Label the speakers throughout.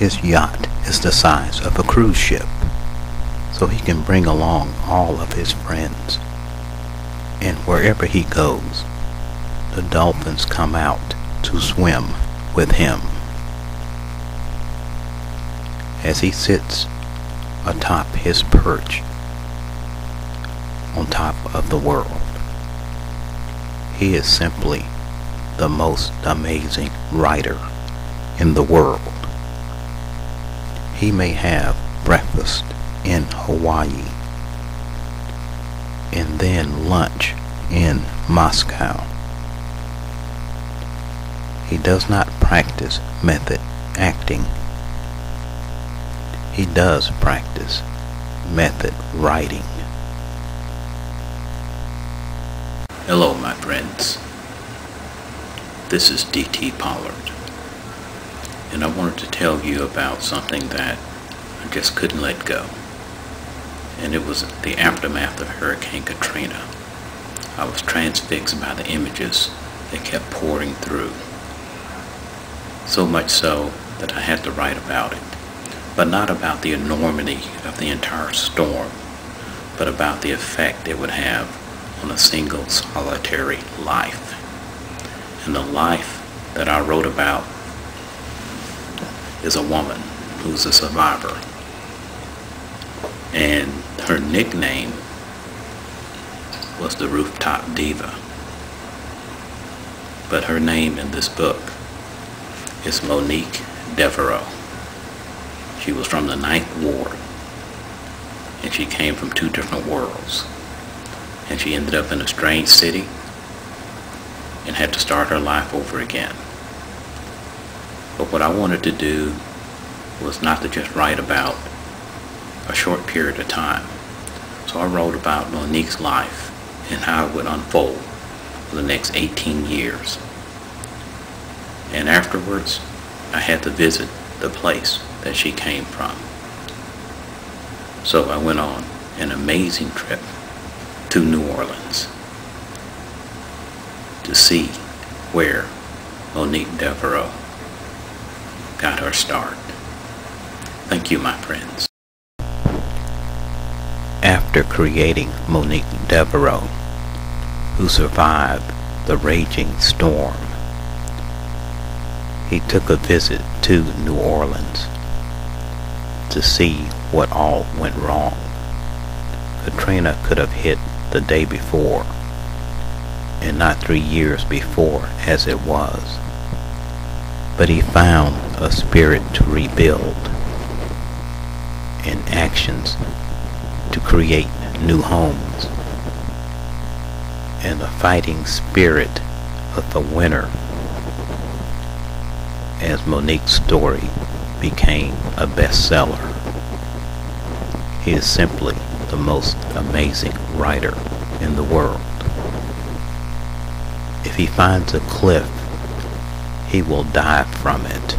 Speaker 1: his yacht is the size of a cruise ship, so he can bring along all of his friends. And wherever he goes, the dolphins come out to swim with him. As he sits atop his perch on top of the world, he is simply the most amazing writer in the world. He may have breakfast in Hawaii and then lunch in Moscow. He does not practice method acting. He does practice method writing. Hello, my friends. This is D.T. Pollard, and I wanted to tell you about something that I just couldn't let go. And it was the aftermath of Hurricane Katrina. I was transfixed by the images that kept pouring through. So much so that I had to write about it. But not about the enormity of the entire storm, but about the effect it would have on a single solitary life. And the life that I wrote about is a woman who's a survivor. And her nickname was the Rooftop Diva. But her name in this book is Monique Devereaux. She was from the 9th Ward, and she came from 2 different worlds. And she ended up in a strange city and had to start her life over again. But what I wanted to do was not to just write about a short period of time. So I wrote about Monique's life and how it would unfold for the next 18 years. And afterwards, I had to visit the place that she came from. So I went on an amazing trip to New Orleans to see where Monique Devereaux got her start. Thank you, my friends. After creating Monique Devereaux, who survived the raging storm, he took a visit to New Orleans to see what all went wrong. Katrina could have hit the day before, and not 3 years before as it was. But he found a spirit to rebuild and actions to create new homes, and a fighting spirit of the winner, as Monique's story became a bestseller. He is simply the most amazing writer in the world. If he finds a cliff, he will dive from it.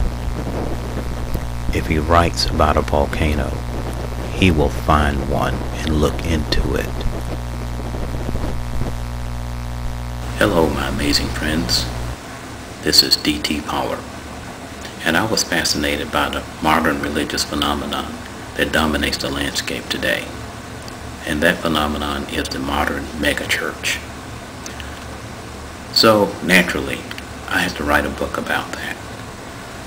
Speaker 1: If he writes about a volcano, he will find one and look into it. Hello, my amazing friends. This is D.T. Pollard, and I was fascinated by the modern religious phenomenon that dominates the landscape today. And that phenomenon is the modern megachurch. So naturally, I had to write a book about that.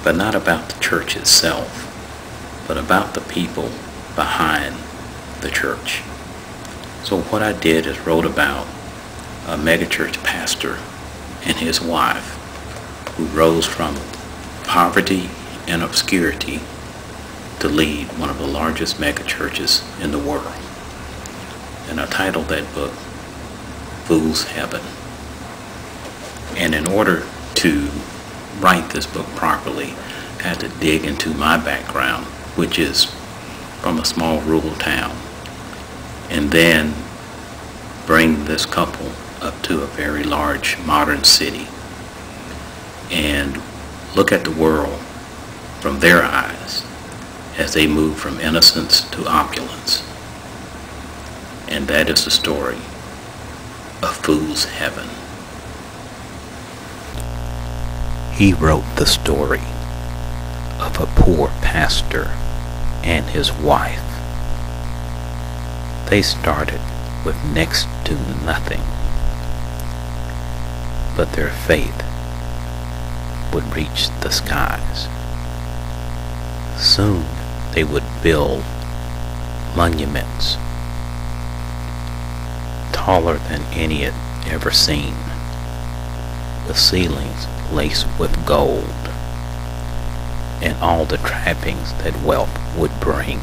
Speaker 1: But not about the church itself, but about the people behind the church. So what I did is wrote about a megachurch pastor and his wife who rose from poverty and obscurity to lead one of the largest megachurches in the world. And I titled that book, Fool's Heaven. And in order to write this book properly, I had to dig into my background, which is from a small rural town, and then bring this couple up to a very large modern city and look at the world from their eyes as they move from innocence to opulence. And that is the story of Fool's Heaven. He wrote the story of a poor pastor and his wife. They started with next to nothing, but their faith would reach the skies. Soon they would build monuments taller than any had ever seen, with ceilings laced with gold and all the trappings that wealth would bring.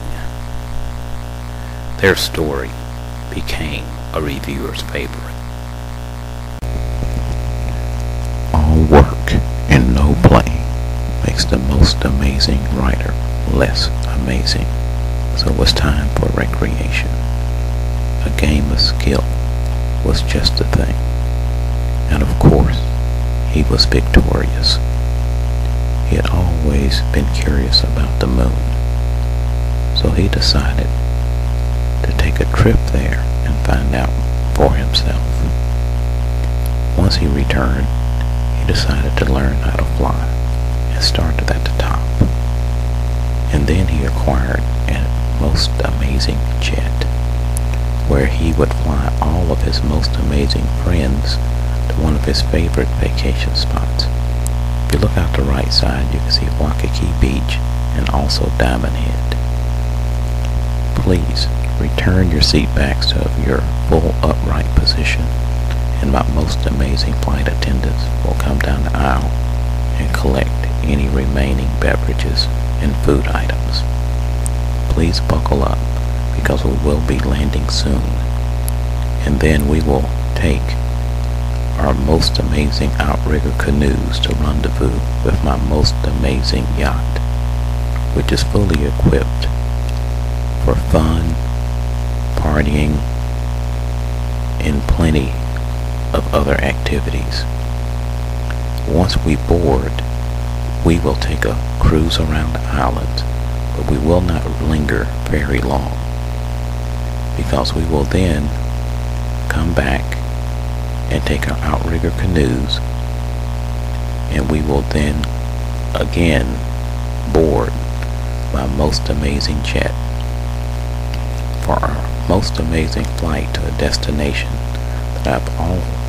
Speaker 1: Their story became a reviewer's favorite. All work and no play makes the most amazing writer less amazing. So it was time for recreation. A game of skill was just the thing. And of course, he was victorious. He had always been curious about the moon. So he decided to take a trip there and find out for himself. Once he returned, he decided to learn how to fly and started at the top. And then he acquired a most amazing jet, where he would fly all of his most amazing friends to one of his favorite vacation spots. If you look out the right side, you can see Waikiki Beach and also Diamond Head. Please return your seat backs to your full upright position, and my most amazing flight attendants will come down the aisle and collect any remaining beverages and food items. Please buckle up, because we will be landing soon, and then we will take our most amazing outrigger canoes to rendezvous with my most amazing yacht, which is fully equipped for fun, partying, and plenty of other activities. Once we board, we will take a cruise around the island, but we will not linger very long, because we will then come back and take our outrigger canoes, and we will then again board my most amazing jet for our most amazing flight to a destination that I've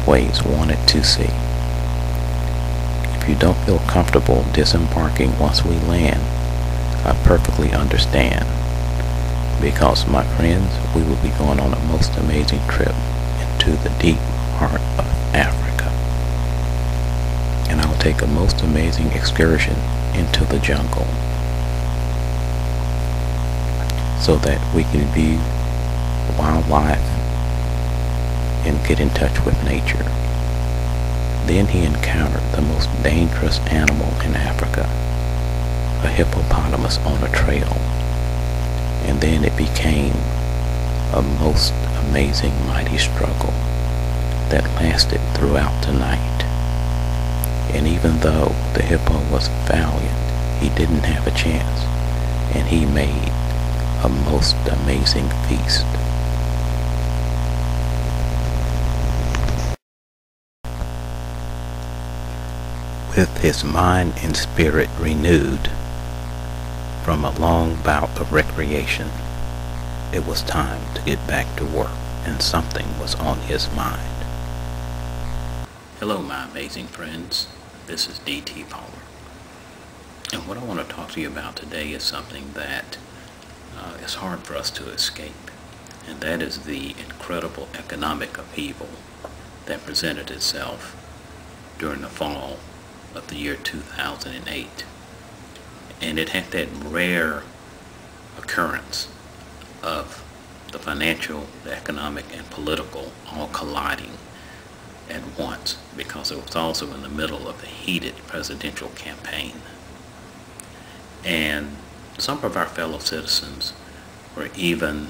Speaker 1: always wanted to see. If you don't feel comfortable disembarking once we land, I perfectly understand, because my friends, we will be going on a most amazing trip into the deep heart of Africa, and I'll take a most amazing excursion into the jungle so that we can view wildlife and get in touch with nature. Then he encountered the most dangerous animal in Africa, a hippopotamus on a trail, and then it became a most amazing mighty struggle that lasted throughout the night. And even though the hippo was valiant, he didn't have a chance, and he made a most amazing feast. With his mind and spirit renewed from a long bout of recreation, it was time to get back to work, and something was on his mind. Hello, my amazing friends. This is DT Power. And what I want to talk to you about today is something that is hard for us to escape, and that is the incredible economic upheaval that presented itself during the fall of the year 2008. And it had that rare occurrence of the financial, the economic, and political all colliding at once, because it was also in the middle of a heated presidential campaign. And some of our fellow citizens were even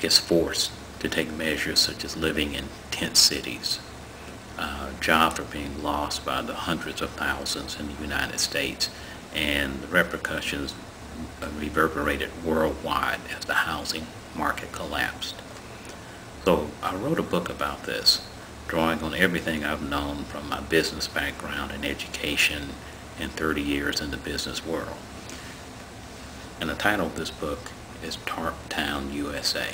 Speaker 1: forced to take measures such as living in tent cities. Jobs are being lost by the hundreds of thousands in the United States, and the repercussions reverberated worldwide as the housing market collapsed. So I wrote a book about this, drawing on everything I've known from my business background and education and 30 years in the business world. And the title of this book is Tarp Town USA.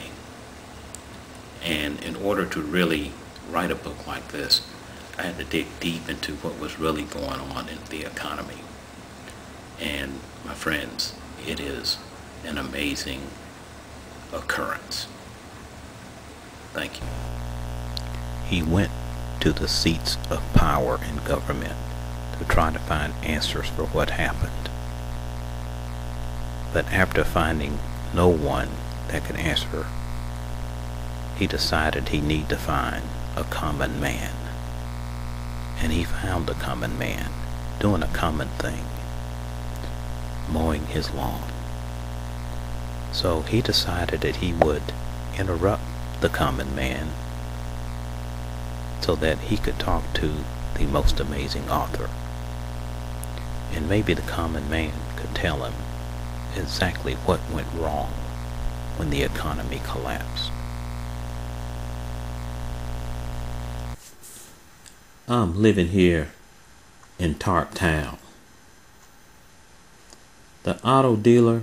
Speaker 1: And in order to really write a book like this, I had to dig deep into what was really going on in the economy. And my friends, it is an amazing occurrence. Thank you. He went to the seats of power in government to try to find answers for what happened. But after finding no one that could answer, he decided he needed to find a common man. And he found a common man doing a common thing, mowing his lawn. So he decided that he would interrupt the common man so that he could talk to the most amazing author. And maybe the common man could tell him exactly what went wrong when the economy collapsed. I'm living here in Tarp Town. The auto dealer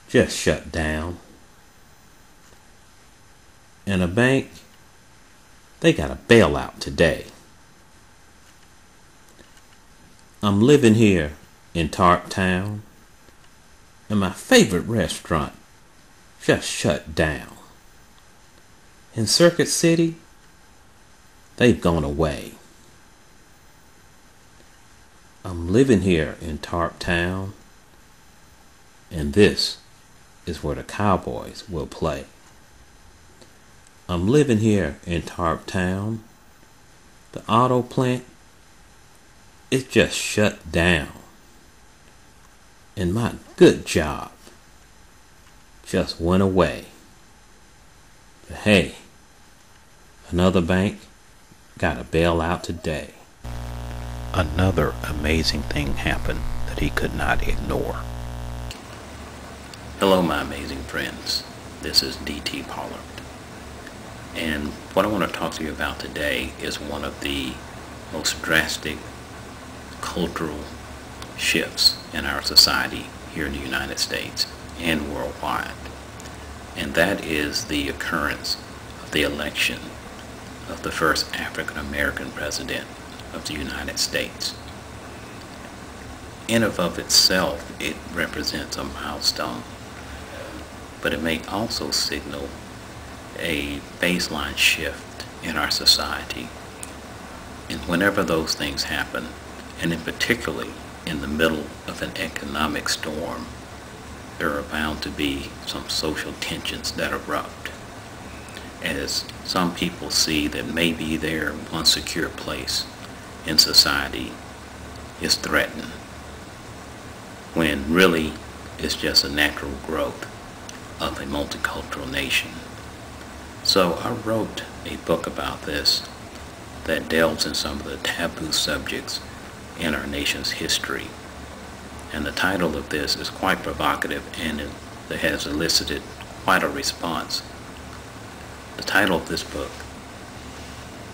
Speaker 1: just shut down. And a bank, they got a bailout today. I'm living here in Tarp Town, and my favorite restaurant just shut down. In Circuit City, they've gone away. I'm living here in Tarp Town, and this is where the Cowboys will play. I'm living here in Tarp Town. The auto plant, it just shut down. And my good job just went away. But hey, another bank got a bailout today. Another amazing thing happened that he could not ignore. Hello, my amazing friends. This is D.T. Pollard. And what I want to talk to you about today is one of the most drastic cultural shifts in our society here in the United States and worldwide. And that is the occurrence of the election of the first African American president of the United States. In and of itself, it represents a milestone, but it may also signal a baseline shift in our society. And whenever those things happen, and in particularly in the middle of an economic storm, there are bound to be some social tensions that erupt, as some people see that maybe their one secure place in society is threatened, when really it's just a natural growth of a multicultural nation. So I wrote a book about this that delves in some of the taboo subjects in our nation's history. And the title of this is quite provocative, and it has elicited quite a response. The title of this book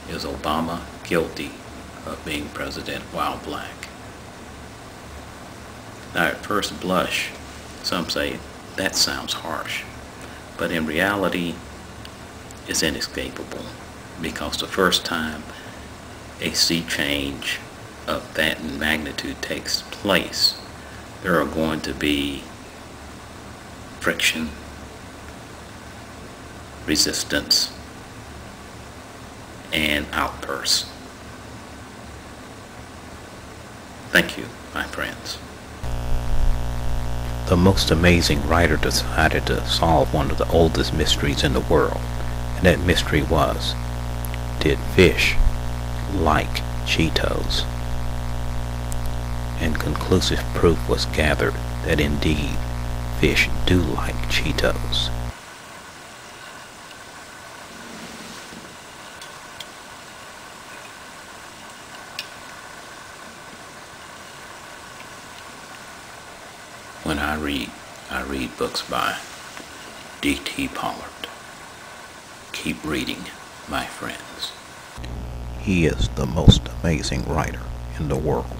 Speaker 1: is Obama Guilty of Being President While Black. Now, at first blush, some say that sounds harsh, but in reality, it's inescapable, because the first time a sea change of that magnitude takes place, there are going to be friction, resistance, and outbursts. Thank you, my friends. The most amazing writer decided to solve one of the oldest mysteries in the world. And that mystery was, did fish like Cheetos? And conclusive proof was gathered that indeed fish do like Cheetos. When I read books by D.T. Pollard. Keep reading, my friends. He is the most amazing writer in the world.